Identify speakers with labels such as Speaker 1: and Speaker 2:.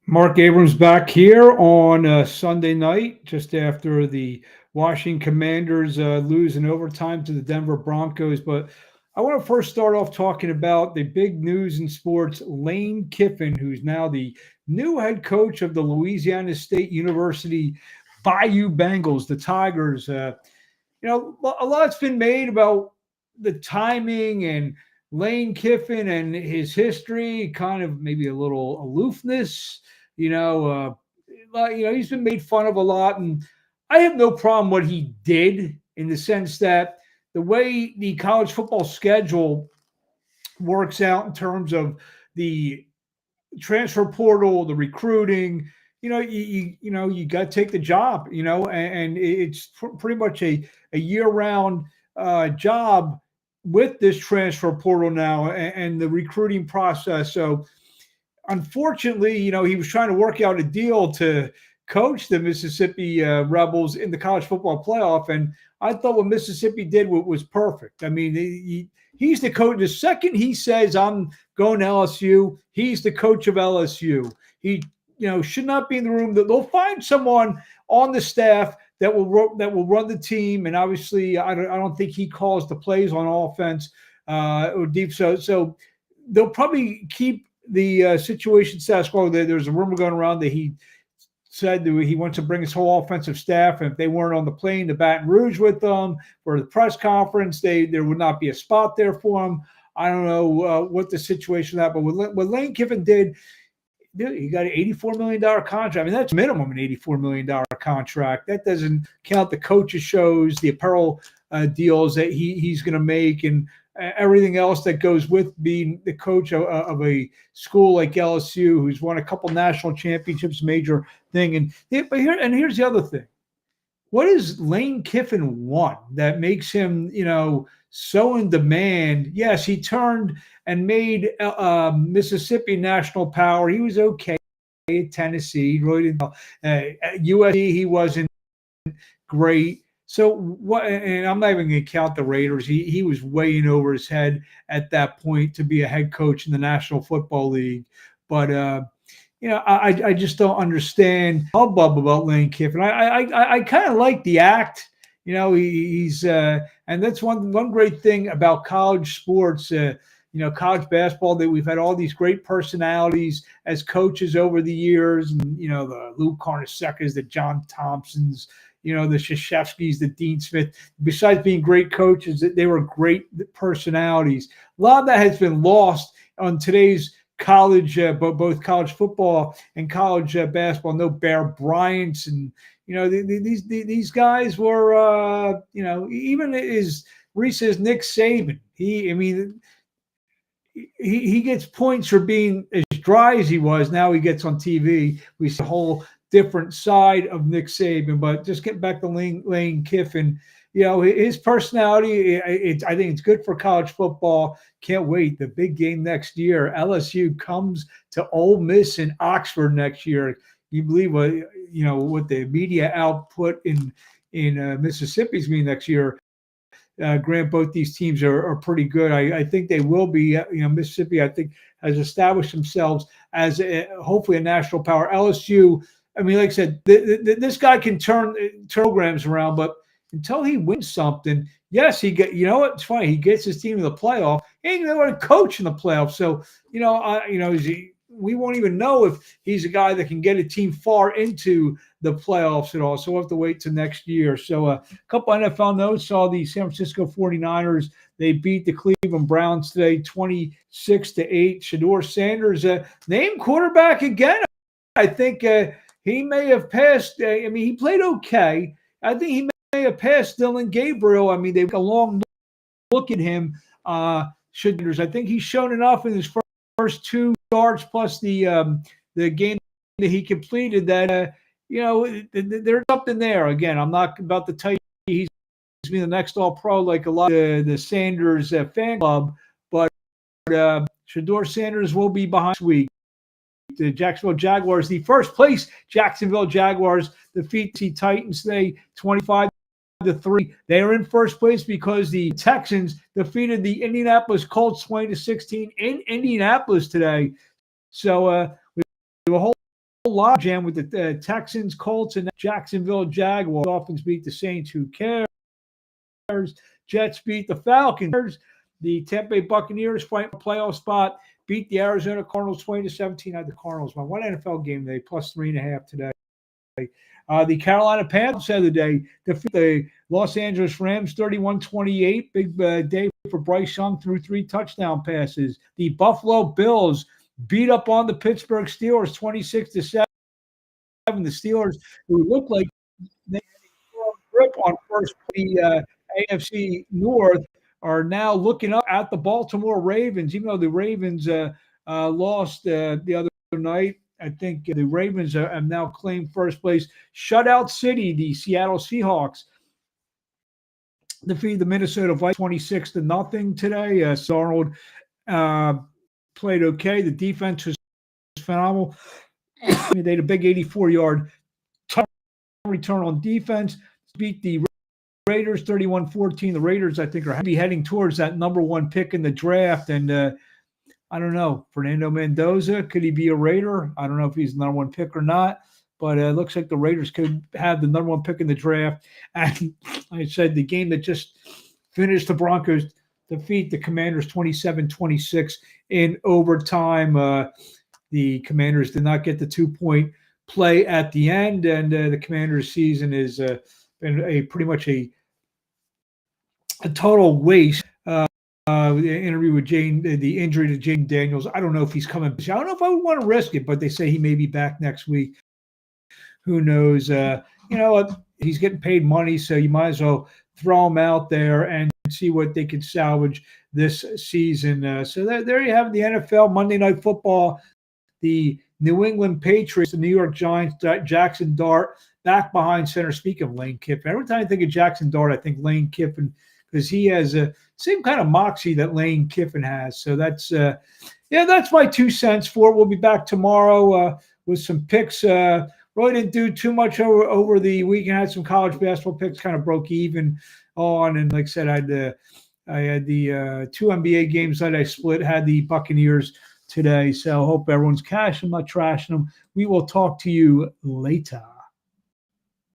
Speaker 1: Mark Abrams back here on Sunday night, just after the Washington Commanders lose in overtime to the Denver Broncos. But I want to first start off talking about the big news in sports. Lane Kiffin, who's now the new head coach of the Louisiana State University Bayou Bengals, the Tigers. A lot's been made about the timing and Lane Kiffin and his history, kind of maybe a little aloofness. You know, he's been made fun of a lot, and I have no problem what he did in the sense that the way the college football schedule works out in terms of the transfer portal, the recruiting. You got to take the job. And it's pretty much a year round job with this transfer portal now and the recruiting process. So unfortunately, he was trying to work out a deal to coach the Mississippi Rebels in the college football playoff, and I thought what Mississippi did was perfect. I mean, he's the coach. The second he says I'm going to LSU, he's the coach of LSU. He, should not be in the room. They'll find someone on the staff that will run the team, and obviously, I don't think he calls the plays on offense or deep. So they'll probably keep the situation status quo. There's a rumor going around that he said that he wants to bring his whole offensive staff, and if they weren't on the plane to Baton Rouge with them for the press conference, there would not be a spot there for him. I don't know what the situation is, but what Lane Kiffin did, he got an $84 million contract. I mean, that's minimum an $84 million contract. That doesn't count the coaches shows, the apparel deals that he's going to make, and everything else that goes with being the coach of a school like LSU, who's won a couple national championships, major thing. Here's the other thing. What does Lane Kiffin want that makes him, so in demand? Yes, he turned and made Mississippi national power. He was okay at Tennessee. He really didn't. At USC, he wasn't great. So what? And I'm not even going to count the Raiders. He was way in over his head at that point to be a head coach in the National Football League. But I just don't understand hubbub about Lane Kiffin. I kind of like the act. He's and that's one great thing about college sports. College basketball, that we've had all these great personalities as coaches over the years, and the Lou Carnesecas, the John Thompsons, the Krzyzewskis, the Dean Smith. Besides being great coaches, they were great personalities. A lot of that has been lost on today's college, both college football and college basketball. No Bear Bryants, and these guys were even as recent as Nick Saban. He gets points for being as dry as he was. Now he gets on TV. We see a whole different side of Nick Saban. But just getting back to Lane Kiffin, his personality, I think it's good for college football. Can't wait. The big game next year. LSU comes to Ole Miss in Oxford next year. You believe what the media output in Mississippi's mean next year? Grant, both these teams are pretty good. I think they will be. Mississippi, I think, has established themselves as hopefully a national power. LSU, I mean, like I said, this guy can turn programs around, but until he wins something, yes, it's funny. He gets his team to the playoff. He ain't going to coach in the playoffs. So, we won't even know if he's a guy that can get a team far into the playoffs at all. So we'll have to wait till next year. So a couple NFL notes. Saw the San Francisco 49ers. They beat the Cleveland Browns today, 26-8. Shedeur Sanders, named quarterback again. I think he may have passed. He played okay. I think he may have passed Dylan Gabriel. I mean, they took a long look at him. Shedeur, I think he's shown enough in his first two starts plus the game that he completed that there's something there. Again, I'm not about to tell you he's be the next All-Pro like a lot of the Sanders fan club, but Shedeur Sanders will be behind this week. The Jacksonville Jaguars, the first place Jacksonville Jaguars defeat the Titans today, 25-3. They are in first place because the Texans defeated the Indianapolis Colts 20-16 in Indianapolis today. So we have a whole log jam with the Texans, Colts, and Jacksonville Jaguars. Dolphins beat the Saints. Who cares? Jets beat the Falcons. The Tampa Bay Buccaneers fight a playoff spot. Beat the Arizona Cardinals 20-17. Had the Cardinals won one NFL game today, plus 3.5 today. The Carolina Panthers the other day defeat the Los Angeles Rams 31-28. Big day for Bryce Young, threw 3 touchdown passes. The Buffalo Bills beat up on the Pittsburgh Steelers 26-7. The Steelers, who looked like they had a grip on first the AFC North, are now looking up at the Baltimore Ravens, even though the Ravens lost the other night. I think the Ravens have now claimed first place. Shutout City, the Seattle Seahawks, defeated the Minnesota Vikings 26-0 today. Darnold played okay. The defense was phenomenal. They had a big 84-yard return on defense. Beat the Raiders 31-14. The Raiders, I think, are heading towards that number 1 pick in the draft. And I don't know, Fernando Mendoza, could he be a Raider? I don't know if he's the number 1 pick or not. But it looks like the Raiders could have the number 1 pick in the draft. And like I said, the game that just finished, the Broncos defeat the Commanders 27-26 in overtime. The Commanders did not get the 2-point play at the end, and the Commanders' season has been pretty much a total waste. The interview with the injury to Jaden Daniels. I don't know if he's coming. I don't know if I would want to risk it, but they say he may be back next week. Who knows? He's getting paid money, so you might as well throw him out there and see what they can salvage this season. So there you have the NFL Monday Night Football. The New England Patriots, the New York Giants, Jackson Dart back behind center. Speaking of Lane Kiffin, every time I think of Jackson Dart, I think Lane Kiffin, because he has a same kind of moxie that Lane Kiffin has. So that's my 2 cents for it. We'll be back tomorrow with some picks. Really didn't do too much over the weekend. I had some college basketball picks, kind of broke even on, and like I said, I had the 2 NBA games that I split. Had the Buccaneers today. So I hope everyone's cashing. I'm not trashing them. We will talk to you later.